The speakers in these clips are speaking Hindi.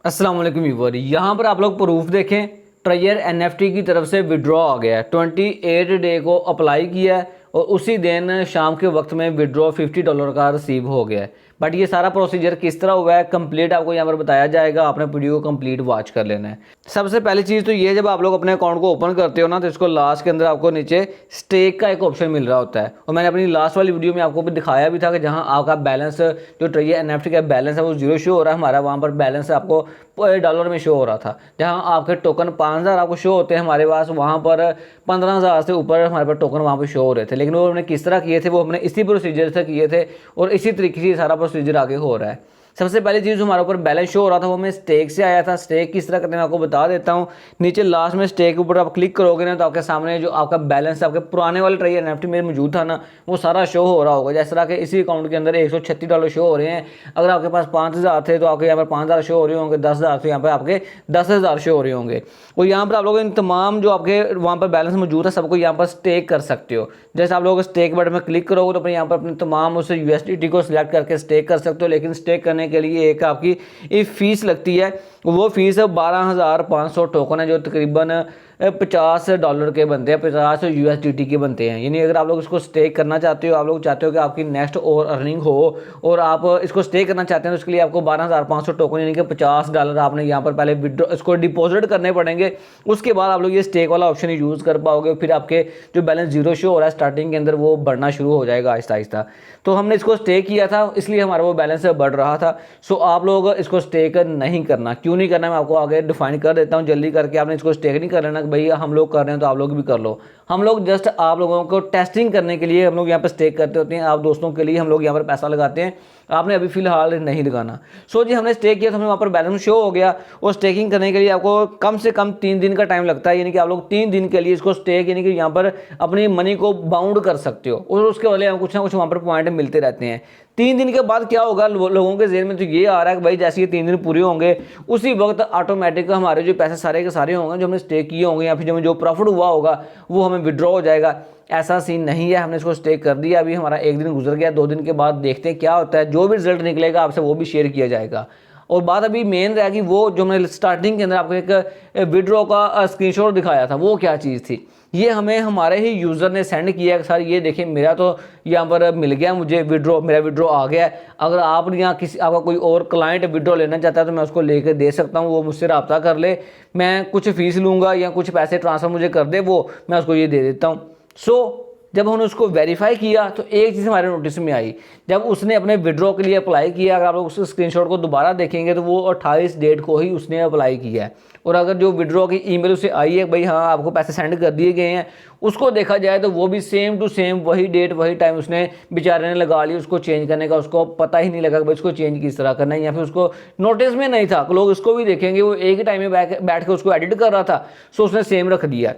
अस्सलाम वालेकुम व्यूअर, यहाँ पर आप लोग प्रूफ देखें। ट्रेजर एनएफटी की तरफ से विड्रॉ आ गया है। 28 डे को अप्लाई किया है और उसी दिन शाम के वक्त में विड्रॉ $50 का रिसीव हो गया है। बट ये सारा प्रोसीजर किस तरह हुआ है कंप्लीट आपको यहाँ पर बताया जाएगा। आपने वीडियो को कंप्लीट वॉच कर लेना है। सबसे पहली चीज़ तो ये, जब आप लोग अपने अकाउंट को ओपन करते हो ना, तो इसको लास्ट के अंदर आपको नीचे स्टेक का एक ऑप्शन मिल रहा होता है। और मैंने अपनी लास्ट वाली वीडियो में आपको भी दिखाया भी था कि जहाँ आपका बैलेंस, जो ट्रेजर एनएफटी का बैलेंस है वो 0 शो हो रहा है। हमारा वहाँ पर बैलेंस आपको डॉलर में शो हो रहा था। जहाँ आपके टोकन 5000 आपको शो होते हैं, हमारे पास वहाँ पर 15000 से ऊपर हमारे पास टोकन वहाँ पर शो हो रहे थे। लेकिन वो हमने किस तरह किए थे, वो हमने इसी प्रोसीजर से किए थे और इसी तरीके से सारा प्रोसीजर आगे हो रहा है। सबसे पहली चीज़ हमारे ऊपर बैलेंस शो हो रहा था वो हमें स्टेक से आया था। स्टेक किस तरह करते हैं मैं आपको बता देता हूँ। नीचे लास्ट में स्टेक के ऊपर आप क्लिक करोगे ना, तो आपके सामने जो आपका बैलेंस आपके पुराने वाले ट्रेजर एनएफटी में मौजूद था ना, वो सारा शो हो रहा होगा। जिस तरह के इसी अकाउंट के अंदर $136 शो हो रहे हैं। अगर आपके पास 5000 थे तो आपके यहाँ पर 5000 शो हो रहे होंगे। 10,000 तो यहाँ पर आपके 10,000 शो हो रहे होंगे। और यहाँ पर आप लोग इन तमाम जो आपके वहाँ पर बैलेंस मौजूद है सबको यहाँ पर स्टेक कर सकते हो। जैसे आप लोग स्टेक बटन में क्लिक करोगे तो अपने यहाँ पर अपने तमाम उस USDT को सिलेक्ट करके स्टेक कर सकते हो। लेकिन स्टेक करने के लिए एक आपकी एक फीस लगती है। वो फीस 12,500 टोकन है, जो तकरीबन $50 के बनते हैं, 50 USDT के बनते हैं। यानी अगर आप लोग इसको स्टेक करना चाहते हो, आप लोग चाहते हो कि आपकी नेक्स्ट और अर्निंग हो और आप इसको स्टेक करना चाहते हैं, तो उसके लिए आपको 12,500 टोकन यानी कि $50 आपने यहाँ पर पहले विड्रॉ इसको डिपॉजिट करने पड़ेंगे। उसके बाद आप लोग ये स्टेक वाला ऑप्शन यूज़ कर पाओगे। फिर आपके जो बैलेंस 0 शो हो रहा है स्टार्टिंग के अंदर, वो बढ़ना शुरू हो जाएगा आहिस्ता आहिस्ता। तो हमने इसको स्टेक किया था, इसलिए हमारा वो बैलेंस बढ़ रहा था। सो आप लोग इसको स्टेक नहीं करना। क्यों नहीं करना मैं आपको आगे डिफाइन कर देता हूँ जल्दी करके। आपने इसको स्टेक नहीं कर लेना कि भाई हम लोग कर रहे हैं तो आप लोग भी कर लो। हम लोग जस्ट आप लोगों को टेस्टिंग करने के लिए हम लोग यहाँ पर स्टेक करते होते हैं। आप दोस्तों के लिए हम लोग यहाँ पर पैसा लगाते हैं, आपने अभी फिलहाल नहीं लगाना। सो जी हमने स्टेक किया तो हमें वहाँ पर बैलेंस शो हो गया। और स्टेकिंग करने के लिए आपको कम से कम 3 दिन का टाइम लगता है। यानी कि आप लोग 3 दिन के लिए इसको स्टेक यानी कि यहाँ पर अपनी मनी को बाउंड कर सकते हो और उसके वाले कुछ ना कुछ वहाँ पर पॉइंट मिलते रहते हैं। 3 दिन के बाद क्या होगा, लोगों के ज़हन में तो ये आ रहा है कि भाई जैसे ये 3 दिन पूरे होंगे उसी वक्त ऑटोमेटिक हमारे जो पैसे सारे के सारे होंगे जो हमने स्टेक किए होंगे या फिर जो प्रॉफिट हुआ होगा वो हमें विड्रॉ हो जाएगा। ऐसा सीन नहीं है। हमने इसको स्टेक कर दिया, अभी हमारा 1 दिन गुजर गया, 2 दिन के बाद देखते हैं क्या होता है। जो भी रिजल्ट निकलेगा आपसे वो भी शेयर किया जाएगा। और बात अभी मेन रहेगी वो जो मैंने स्टार्टिंग के अंदर आपको एक विड्रॉ का स्क्रीनशॉट दिखाया था, वो क्या चीज़ थी। ये हमें हमारे ही यूज़र ने सेंड किया है सर ये देखिए मेरा तो यहाँ पर मिल गया, मुझे विड्रॉ, मेरा विड्रॉ आ गया है। अगर आप यहाँ किसी आपका कोई और क्लाइंट विड्रॉ लेना चाहता है तो मैं उसको लेकर दे सकता हूँ। वो मुझसे रब्ता कर ले, मैं कुछ फीस लूँगा या कुछ पैसे ट्रांसफ़र मुझे कर दे, वो मैं उसको ये दे देता हूँ। सो जब हमने उसको वेरीफाई किया तो एक चीज़ हमारे नोटिस में आई। जब उसने अपने विड्रॉ के लिए अप्लाई किया, अगर आप लोग उस स्क्रीनशॉट को दोबारा देखेंगे तो वो 28 डेट को ही उसने अप्लाई किया है। और अगर जो विड्रॉ की ईमेल उसे आई है भाई हाँ आपको पैसे सेंड कर दिए गए हैं, उसको देखा जाए तो वो भी सेम टू सेम वही डेट वही टाइम उसने बेचारे ने लगा लिया उसको चेंज करने का। उसको पता ही नहीं लगा कि भाई उसको चेंज किस तरह करना है, या फिर उसको नोटिस में नहीं था। लोग इसको भी देखेंगे, वो एक ही टाइम में बैठ के उसको एडिट कर रहा था, सो उसने सेम रख दिया।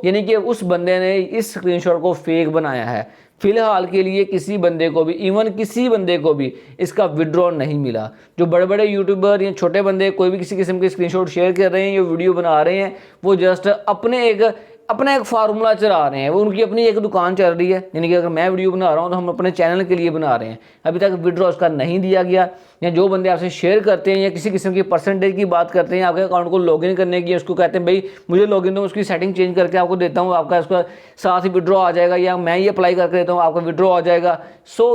यानी कि उस बंदे ने इस स्क्रीनशॉट को फेक बनाया है। फिलहाल के लिए किसी बंदे को भी, इवन किसी बंदे को भी इसका विड्रॉ नहीं मिला। जो बड़े बड़े यूट्यूबर या छोटे बंदे कोई भी किसी किस्म के स्क्रीनशॉट शेयर कर रहे हैं या वीडियो बना रहे हैं, वो जस्ट अपना एक फार्मूला चला रहे हैं। वो उनकी अपनी एक दुकान चल रही है। यानी कि अगर मैं वीडियो बना रहा हूँ तो हम अपने चैनल के लिए बना रहे हैं। अभी तक विड्रॉ उसका नहीं दिया गया। या जो बंदे आपसे शेयर करते हैं या किसी किस्म की परसेंटेज की बात करते हैं, आपके अकाउंट को लॉगिन करने की, उसको कहते हैं भाई मुझे लॉगिन दो, उसकी सेटिंग चेंज करके आपको देता हूँ, आपका उसका साथ ही विड्रॉ आ जाएगा, या मैं ये अप्लाई करके देता हूँ आपका विड्रॉ आ जाएगा।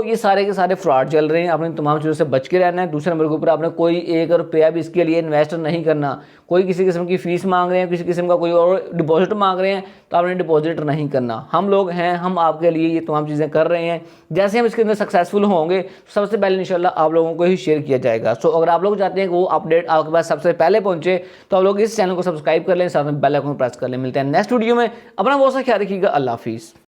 ये सारे के सारे फ्रॉड चल रहे हैं। आपने तमाम चीज़ों से बच के रहना है। दूसरे नंबर के ऊपर आपने कोई 1 रुपया भी इसके लिए इन्वेस्ट नहीं करना। कोई किसी किस्म की फीस मांग रहे हैं, किसी किस्म का कोई और डिपॉजिट मांग रहे हैं तो आपने डिपॉजिट नहीं करना। हम लोग हैं, हम आपके लिए ये तमाम चीज़ें कर रहे हैं। जैसे हम इसके अंदर सक्सेसफुल होंगे सबसे पहले इंशाल्लाह आप लोगों को ही शेयर किया जाएगा। अगर आप लोग चाहते हैं कि वो अपडेट आपके पास सबसे पहले पहुंचे तो आप लोग इस चैनल को सब्सक्राइब कर लें, साथ में बेल आइकन प्रेस कर लें। मिलते हैं नेक्स्ट वीडियो में। अपना बहुत सा ख्याल रखिएगा। अल्लाह हाफिज़।